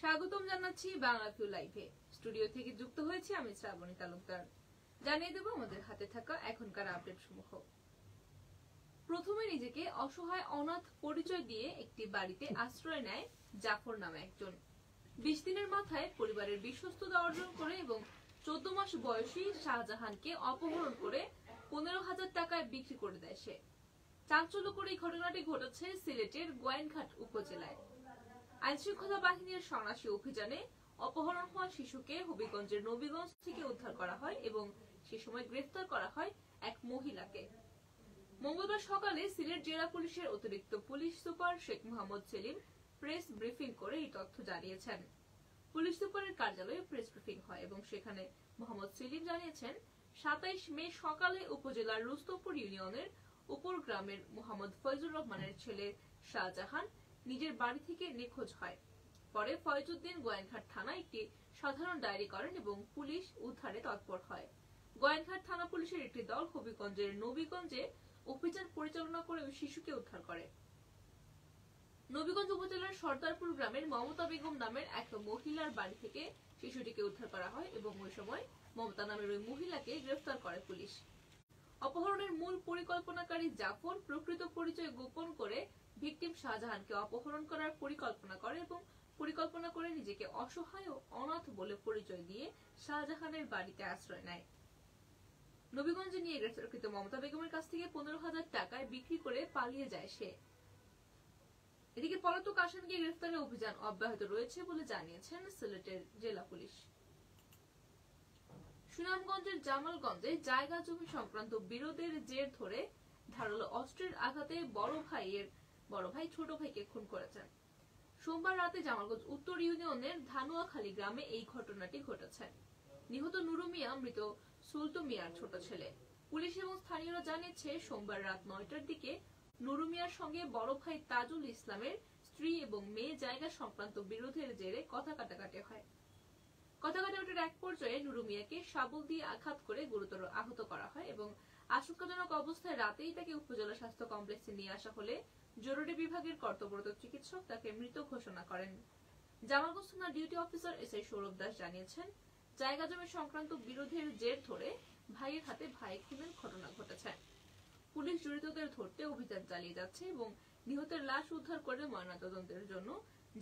স্বাগতম জানাচ্ছি বাংলাভিউ লাইভে। স্টুডিও থেকে যুক্ত হয়েছি আমি শ্রাবণী তালুকদার। জানিয়ে দেব আমাদের হাতে থাকা এখনকার আপডেট সমূহ। প্রথমে নিজেকে অসহায় অনাথ পরিচয় দিয়ে একটি বাড়িতে আশ্রয় নেয় জাফর নামে একজন। 20 দিনের মাথায় পরিবারের বিশ্বস্ততা অর্জন করে এবং 14 মাস বয়সী শাহজাহানকে অপহরণ করে 15,000 টাকায় বিক্রি করে দেয় সে। চাঞ্চল্যকর এই ঘটনাটি ঘটেছে সিলেটের গোয়াইনঘাট উপজেলায়। আইনশৃঙ্খলা বাহিনীর সন্ত্রাসী অভিযানে অপহরণ হওয়া শিশুকে হবিগঞ্জের নবীগঞ্জ থেকে উদ্ধার করা হয় এবং সে সময় গ্রেফতার করা হয় এক মহিলাকে। মঙ্গলবার সকালে সিলেট জেলা পুলিশের অতিরিক্ত police super Sheikh Mohammad Selim press briefing করে এই তথ্য জানিয়েছেন। পুলিশ সুপারের কার্যালয়ে প্রেস ব্রিফিং হয় এবং সেখানে মোহাম্মদ সেলিম জানিয়েছেন 27 মে সকালে উপজেলার রুস্তমপুর ইউনিয়নের উপর গ্রামের মোহাম্মদ ফয়জুর রহমানের ছেলে শাহজাহান নিজের বাড়ি থেকে নিখোঁজ হয়। পরে ফয়জুদ্দিন গোয়াইনঘাট থানায় একটি সাধারণ ডায়েরি করেন এবং পুলিশ উদ্ধারে তৎপর হয়। গোয়াইনঘাট থানা পুলিশের একটি দল হবিগঞ্জের নবীগঞ্জে অভিযান পরিচালনা করে ওই শিশুকে উদ্ধার করে। নবীগঞ্জ উপজেলার সর্দারপুর গ্রামের মমতা বেগম নামের এক মহিলার বাড়ি থেকে শিশুটিকে উদ্ধার করা হয় এবং ওই সময় মমতা নামের ওই মহিলাকে গ্রেফতার করে পুলিশ। অপহরণের মূল পরিকল্পনাকারী জাফর প্রকৃত পরিচয় গোপন করে ভিকটিম শাহজাহানকে অপহরণ করার পরিকল্পনা করে এবং পরিকল্পনা করে নিজেকে অসহায় ও অনাথ বলে পরিচয় দিয়ে শাহজাহানের বাড়িতে আশ্রয় নেয়। নবীগঞ্জে নিয়ে গ্রেফতারকৃত মমতা বেগমের কাছ থেকে 15,000 টাকায় বিক্রি করে পালিয়ে যায় সে। এদিকে পলাতক আসামিকে গ্রেফতারের অভিযান অব্যাহত রয়েছে বলে জানিয়েছেন সিলেটের জেলা পুলিশ। সুনামগঞ্জের জামালগঞ্জে জায়গা জমি সংক্রান্ত বিরোধের জের ধরে ধারালো অস্ত্রের আঘাতে বড় ভাই ছোট ভাইকে খুন করেছেন। সোমবার রাতে জামালগঞ্জ উত্তর ইউনিয়নের ধানুয়াখালী গ্রামে এই ঘটনাটি ঘটেছে। নিহত নুরু মিয়া মৃত সুলতু মিয়ার ছোট ছেলে। পুলিশ এবং স্থানীয়রা জানিয়েছে সোমবার রাত 9টার দিকে নুরু মিয়ার সঙ্গে বড় ভাই তাজুল ইসলামের স্ত্রী এবং মেয়ে জায়গা সংক্রান্ত বিরোধের জেরে কথা কাটাকাটি হয়। কথা কাটাকাটির এক পর্যায়ে নুরু মিয়াকে শাবল দিয়ে আঘাত করে গুরুতর আহত করা হয় এবং আশঙ্কাজনক অবস্থায় রাতেই তাকে উপজেলা স্বাস্থ্য কমপ্লেক্সে নিয়ে আসা হলে জরুরি বিভাগের কর্তব্যরত চিকিৎসক তাকে মৃত ঘোষণা করেন। জামালগঞ্জ থানা duty officer SI Sourav Das জানিয়েছেন, জায়গা জমি সংক্রান্ত বিরোধের জের ধরে ভাইয়ের হাতে ভাই খুনের ঘটনা ঘটেছে। পুলিশ জড়িতদের ধরতে অভিযান চালিয়ে যাচ্ছে এবং নিহতের লাশ উদ্ধার করে ময়নাতদন্তের জন্য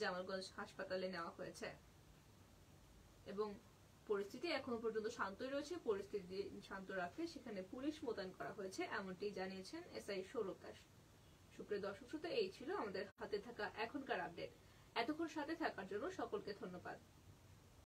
জামালগঞ্জ হাসপাতালে নেওয়া হয়েছে এবং পরিস্থিতি এখনো পর্যন্ত শান্তই রয়েছে। পরিস্থিতি শান্ত রাখতে সেখানে পুলিশ মোতায়েন করা হয়েছে এমনটি জানিয়েছেন এসআই সৌরভ দাস। সুপ্রিয় দর্শক শ্রোতা, এই ছিল আমাদের হাতে থাকা এখনকার আপডেট। এতক্ষণ সাথে থাকার জন্য সকলকে ধন্যবাদ।